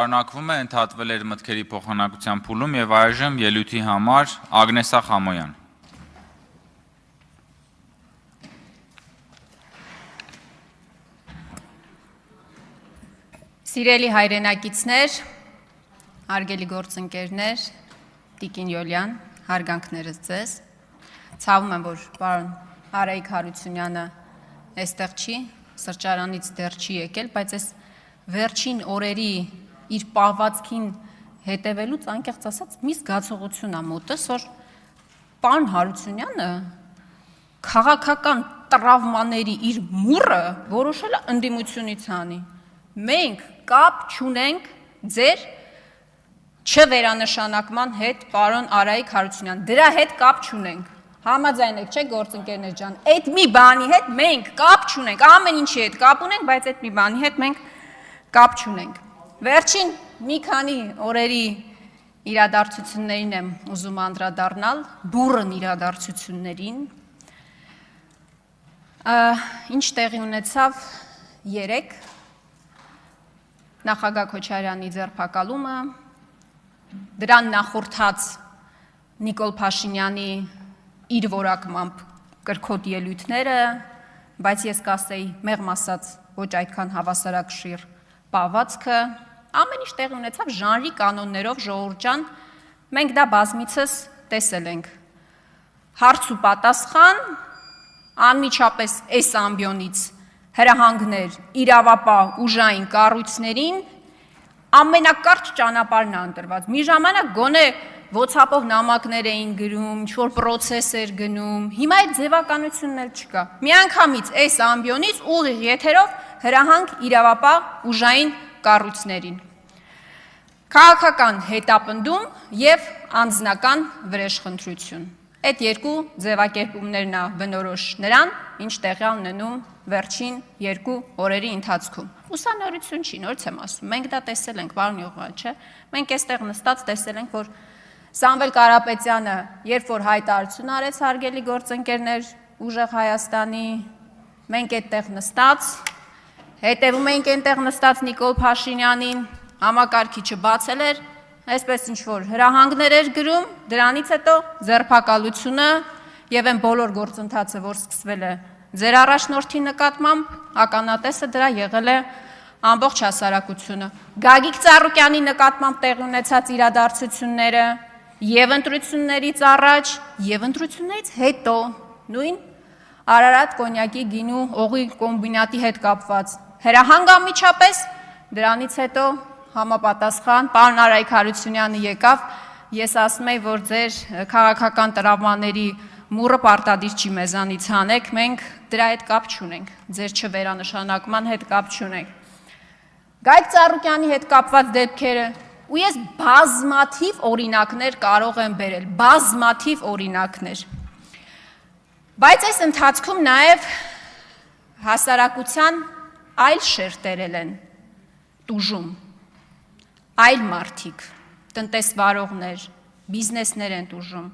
Շարունակվում է ընդհատվել էր մտքերի փոխանակության փուլում եւ այժմ ելույթի համար Ագնեսա Խամոյան։ Սիրելի հայրենակիցներ, հարգելի գործընկերներ, Տիկին Յոլյան, հարգանքներս ձեզ։ Ցավում եմ, որ պարոն Արայիկ Հարությունյանը այստեղ չի, սրճարանից դեռ չի եկել, բայց այս վերջին օրերի իր պահվածքին հետևելուց անկեղծ ասած մի զգացողություն ա մոտս, որ պարոն Հարությունյանը քաղաքական տրավմաների իր մուրը որոշել է ընդդիմությունից անի։ Մենք կապ չունենք ձեր չվերանշանակման հետ, պարոն Արայիկ Հարությունյան, դրա հետ կապ չունենք։ Համաձայն եք, չէ՞ գործընկերներ ջան, այդ մի բանի հետ մենք կապ չունենք, ամեն ինչի հետ կապ ունենք, բայց այդ մի բանի հետ մենք կապ չունենք։ Վերջին մի քանի օրերի իրադարձություններին եմ ուզում անդրադառնալ, բուռն իրադարձություններին։ Ինչ տեղի ունեցավ երեկ նախագահ Քոչարյանի ձերբակալումը, դրան նախորդած Նիկոլ Փաշինյանի իր որակմամբ կրքոտ ելույթները, բայց ես կասեի մեղմ ասած ոչ այդքան հավասարակշիռ պահվածքը, ամեն ինչ տեղի ունեցավ ժանրի կանոններով, ժողովուրդ ջան, մենք դա բազմիցս տեսել ենք։ Հարց ու պատասխան, անմիջապես այս ամբիոնից հրահանգներ իրավապահ ուժային կառույցներին ամենակարճ ճանապարհն է ընտրված։ Մի ժամանակ գոնե WhatsApp-ով նամակներ էին գրում, ինչ-որ պրոցես էր գնում, հիմա այդ ձևականությունն էլ չկա։ Միանգամից այս ամբիոնից ուղիղ եթերով հրահանգ իրավապահ ուժային կառույցներին։ Քաղաքական հետապնդում եւ անձնական վրեժխնդրություն։ Այդ երկու ձևակերպումներն է բնորոշ նրան, ինչ տեղի ունենում վերջին երկու օրերի ընթացքում։ Ուսանորություն չի, նորից եմ ասում, մենք դա տեսել ենք, պարոն Յուղալ, չէ՞։ Մենք այստեղ նստած տեսել ենք, որ Սամվել Կարապետյանը, երբ որ հայտարարություն արեց, հարգելի գործընկերներ, ուժեղ Հայաստանի, մենք այդտեղ նստած, հետևում էինք այնտեղ նստած Նիկոլ Փաշինյանին, համակարգիչը բացել էր, այսպես ինչ-որ հրահանգներ էր գրում, դրանից հետո ձերբակալությունը եւ այն բոլոր գործընթացը, որ սկսվել է ձեր առաջնորդի նկատմամբ, ականատեսը դրա եղել է ամբողջ հասարակությունը։ Գագիկ Ծառուկյանի նկատմամբ տեղի ունեցած իրադարձությունները եւ ընտրություններից առաջ, եւ ընտրություններից հետո, նույն Արարատ կոնյակի գինու օղի կոմբինատի հետ կապված հրահանգ անմիջապես, դրանից հետո համապատասխան պարոն Արայիկ Հարությունյանը եկավ, ես ասում եի, որ ձեր քաղաքական տրավմաների մուրը պարտադիր չի մեզանից հանեք, մենք դրա հետ կապ չունենք, ձեր չվերանշանակման հետ կապ չունենք։ Գագիկ Ծառուկյանի հետ կապված դեպքերը, ու ես բազմաթիվ օրինակներ կարող եմ բերել, բազմաթիվ օրինակներ։ Բայց այս ընթացքում նաև հասարակության այլ շերտերել են տուժում, այլ մարդիկ, տնտեսվարողներ, բիզնեսներ են տուժում,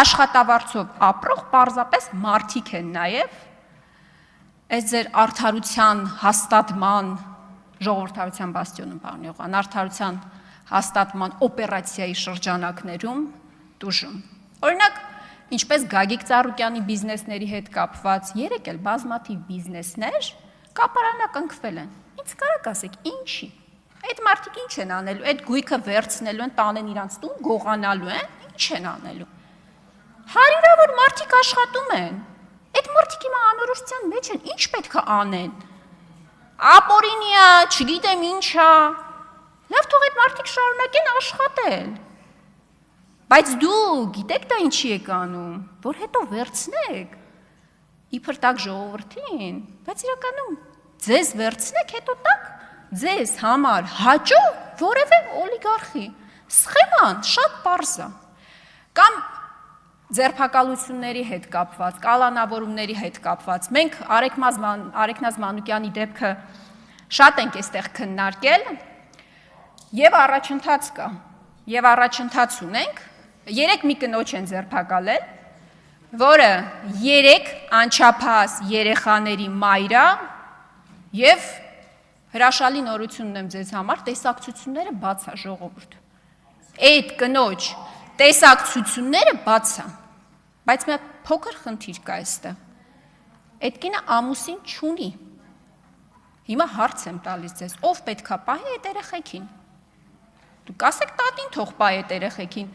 աշխատավարձով ապրող պարզապես մարդիկ են նաև, այս ձեր արդարության հաստատման, ժողովրդավարության բաստիոնում, պարոն Յուղան, արդարության հաստատման օպերացիայի շրջանակներում տուժում։ Օրինակ, ինչպես Գագիկ Ծառուկյանի բիզնեսների հետ կապված, երեք էլ բազմաթիվ բիզնեսներ կապարանակնքվել են։ Ինչ կարաք ասեք, ինչի։ Այդ մարդիկ ինչ են անելու, այդ գույքը վերցնելու են, տանեն իրանց տուն, գողանալու են, ինչ են անելու։ Հարյուրավոր մարդիկ աշխատում են, այդ մարդիկ հիմա անորոշության մեջ են, ինչ պետք է անեն։ Ապօրինի է, չգիտեմ ինչ է, լավ թող այդ մարդիկ շարունակեն աշխատել։ Բայց դու գիտեք դա ինչի եք անում, որ հետո վերցնեք, իբր տակ ժողովրդին, բայց իրականում ձեզ վերցնեք, հետո տակ ձեզ համար հաճո որևէ օլիգարխի, սխեման շատ պարզ է, կամ ձերբակալությունների հետ կապված, կալանավորումների հետ կապված, մենք Արեգնազ Մանուկյանի դեպքը շատ ենք այստեղ քննարկել, եւ առաջընթաց կա, եւ առաջընթաց ունենք, երեք մի կնոջ են ձերբակալել, որը 3 անչափահաս երեխաների մայր է եւ հրաշալի նորությունն եմ ձեզ համար, տեսակցությունները բաց է ժողովուրդ։ Այդ կնոջ տեսակցությունները բաց է, բայց մի փոքր խնդիր կա այստեղ։ Այդ կինը ամուսին չունի։ Հիմա հարց եմ տալիս ձեզ, ով պետքա պահի այդ երեխեքին։ Դուք ասեք տատին թող պահի այդ երեխեքին։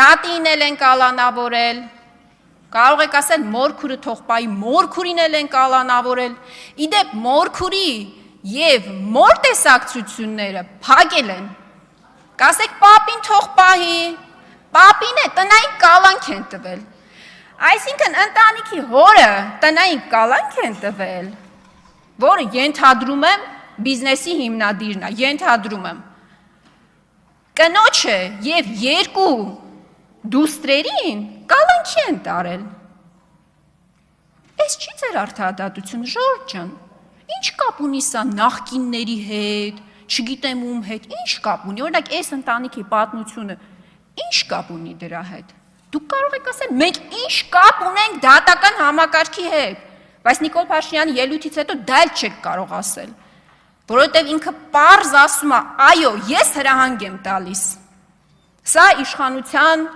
Տատին էլ են կալանավորել։ Կարող եք ասել մորքուրը թող պահի, մորքուրին էլ են կալանավորել։ Իդեպ մորքուրի եւ մոր տեսակցությունները փակել են։ Կասեք պապին թող պահի, պապին է տնային կալանք են տվել։ Այսինքն ընտանիքի հորը տնային կալանք են տվել, որը ենթադրում եմ բիզնեսի հիմնադիրն է, ենթադրում եմ։ Կնոջը եւ երկու դուստրերին կալանքի են տարել։ Այս չի ձեր արդարադատությունը, Ժորժ ջան։ Ինչ կապ ունի սա նախկինների հետ, չգիտեմ ում հետ, ինչ կապ ունի, օրինակ այս ընտանիքի պատմությունը, ինչ կապ ունի դրա հետ։ Դուք կարող եք ասել, մենք ինչ կապ ունենք դատական համակարգի հետ, բայց Նիկոլ Փաշինյանի ելույթից հետո դա էլ չեք կարող ասել, որովհետև ինքը պարզ ասում է, այո, ես հրահանգ եմ տալիս։ Սա իշխանության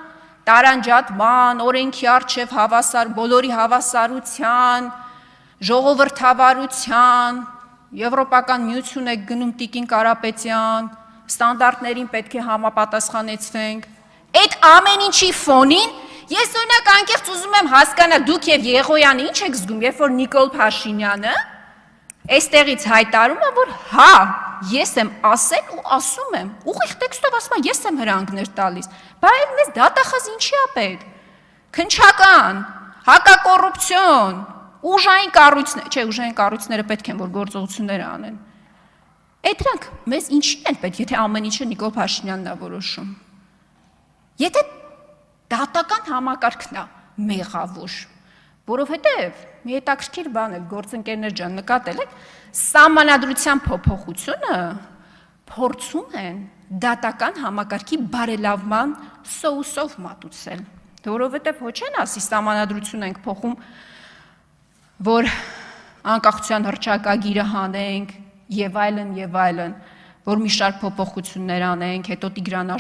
տարանջատման, օրենքի առջև հավասար, բոլորի հավասարության, ժողովրդավարության, Եվրոպական միություն է գնում Տիկին Կարապետյան, ստանդարտներին պետք է համապատասխանեցվենք։ Այդ ամեն ինչի ֆոնին ես օրինակ անկեղծ ուզում եմ հասկանալ դուք եւ Եղոյանը ինչ եք զգում, երբ որ Նիկոլ Փաշինյանը այստեղից հայտարարում է, որ հա, ես եմ ասել ու ասում եմ, ուղիղ տեքստով ասում եմ, ես եմ հրանգներ տալիս, բայց մեզ դատախազ ինչի է պետք։ Քննչական, հակակոռուպցիոն, ուժային կառույցներ, չէ, ուժային կառույցները պետք են որ գործողություններ անեն։ Այդ դրանք մեզ ինչին են պետք, եթե ամեն ինչը Նիկոլ Փաշինյանն է որոշում։ Եթե դատական համակարգն է մեղավոր, որովհետև մի հետաքրքիր բան է, գործընկերներ ջան, նկատել եք, սահմանադրության փոփոխությունը փորձում են դատական համակարգի բարելավման սոուսով մատուցել, որովհետև ոչ են ասի սահմանադրություն ենք փոխում, որ անկախության հռչակագիրը հանենք եւ այլն, որ մի շարք փոփոխություններ անենք, հետո Տիգրան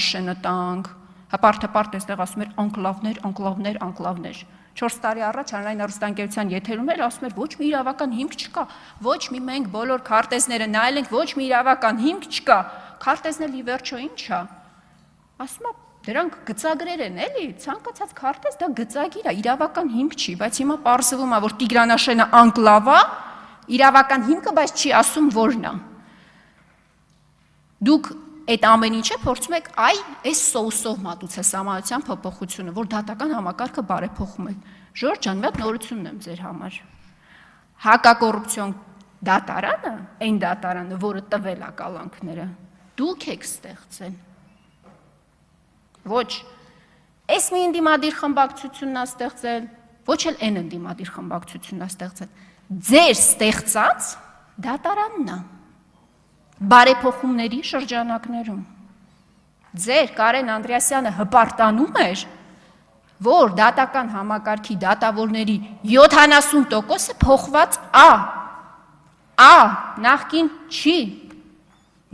տանք, հապարտ այստեղ ասում էր անկլավներ։ 4 տարի առաջ հանրային հեռուստաընկերության եթերում էր ասում էր ոչ մի իրավական հիմք չկա, ոչ մի մենք բոլոր քարտեզները նայել ենք, ոչ մի իրավական հիմք չկա, քարտեզն էլ ի վերջո ինչ է։ Ասում է դրանք գծագրեր են, էլի, ցանկացած քարտեզ դա գծագիր է, իրավական հիմք չի, բայց հիմա պարզվում է, որ Տիգրանաշենը անկլավ է, իրավական հիմքը, բայց չի ասում որն է։ Դուք այդ ամեն ինչը փորձում եք այս սոուսով մատուցել սահմանադրության փոփոխությունը, որ դատական համակարգը բարեփոխում եք։ Ժորժ ջան, մի հատ նորությունն եմ ձեր համար։ Հակակոռուպցիոն դատարանը, այն դատարանը, որը տվել է կալանքները, դուք եք ստեղծել։ Ոչ այս մի ընդդիմադիր խմբակցությունն է ստեղծել, ոչ էլ այն ընդդիմադիր խմբակցությունն է ստեղծել։ Ձեր ստեղծած դատարանն է։ Բարեփոխումների շրջանակներում ձեր Կարեն Անդրեասյանը հպարտանում էր, որ դատական համակարգի դատավորների 70%-ը փոխված է, նախկին չի,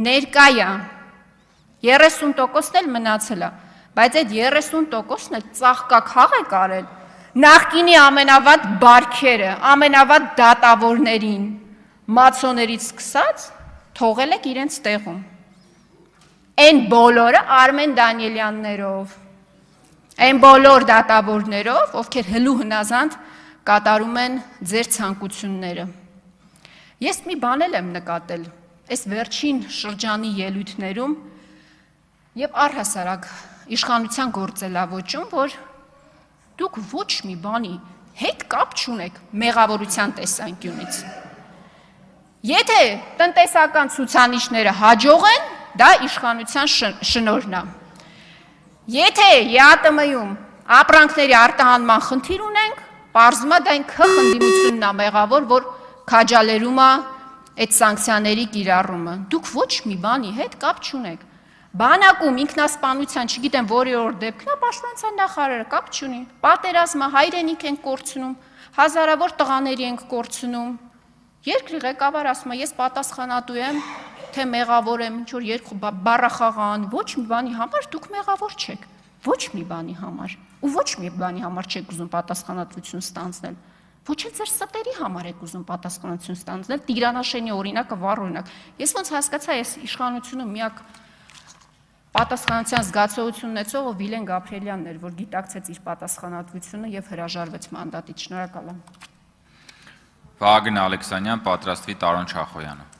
ներկա է, 30%-ն էլ մնացել է, բայց այդ 30%-ն էլ ծաղկաքաղ է կարել նախկինի ամենավատ բարքերը, ամենավատ դատավորներին, մացոներից սկսած թողել եք իրենց տեղում։ Այն բոլորը Արմեն Դանիելյաններով, այն բոլոր դատավորներով, ովքեր հլու հնազանդ կատարում են ձեր ցանկությունները։ Ես մի բան եմ նկատել, այս վերջին շրջանի ելույթներում եւ առհասարակ իշխանության գործելավոճում, որ դուք ոչ մի բանի հետ կապ չունեք մեղավորության տեսանկյունից։ Եթե տնտեսական ցուցանիշները հաջող են, դա իշխանության շնորհն է։ Եթե ԵԱՏՄ-ում ապրանքների արտահանման խնդիր ունենք, պարզվում է դա այն քխնդիմությունն է մեղավոր, որ քաջալերում է այդ սանկցիաների կիրառումը։ Դուք ոչ մի բանի հետ կապ չունեք։ Բանակում ինքնասպանության, չգիտեմ որի օր դեպքն է, պաշտպանության նախարարը կապ չունի։ Պատերազմը հայրենիք ենք կորցնում, հազարավոր տղաների ենք կորցնում։ Երկրի ղեկավար ասում է, ես պատասխանատու եմ, թե մեղավոր եմ, ինչ որ երկու բառախաղան, ոչ մի բանի համար դուք մեղավոր չեք, ոչ մի բանի համար, ու ոչ մի բանի համար չեք ուզում պատասխանատվություն ստանձնել, ոչ էլ ձեր ստերի համար եք ուզում պատասխանատվություն ստանձնել, Տիգրանաշենի օրինակը վառ օրինակ։ Ես ոնց հասկացա, ես իշխանությունը միակ պատասխանատվության զգացողություն ունեցողը Վիլեն Գաբրիելյանն էր, որ գիտակցեց իր պատասխանատվությունը եւ հրաժարվեց մանդատից։ Շնորհակալ եմ։ Վահագն Ալեքսանյան, պատրաստվի Տարոն Չախոյանը։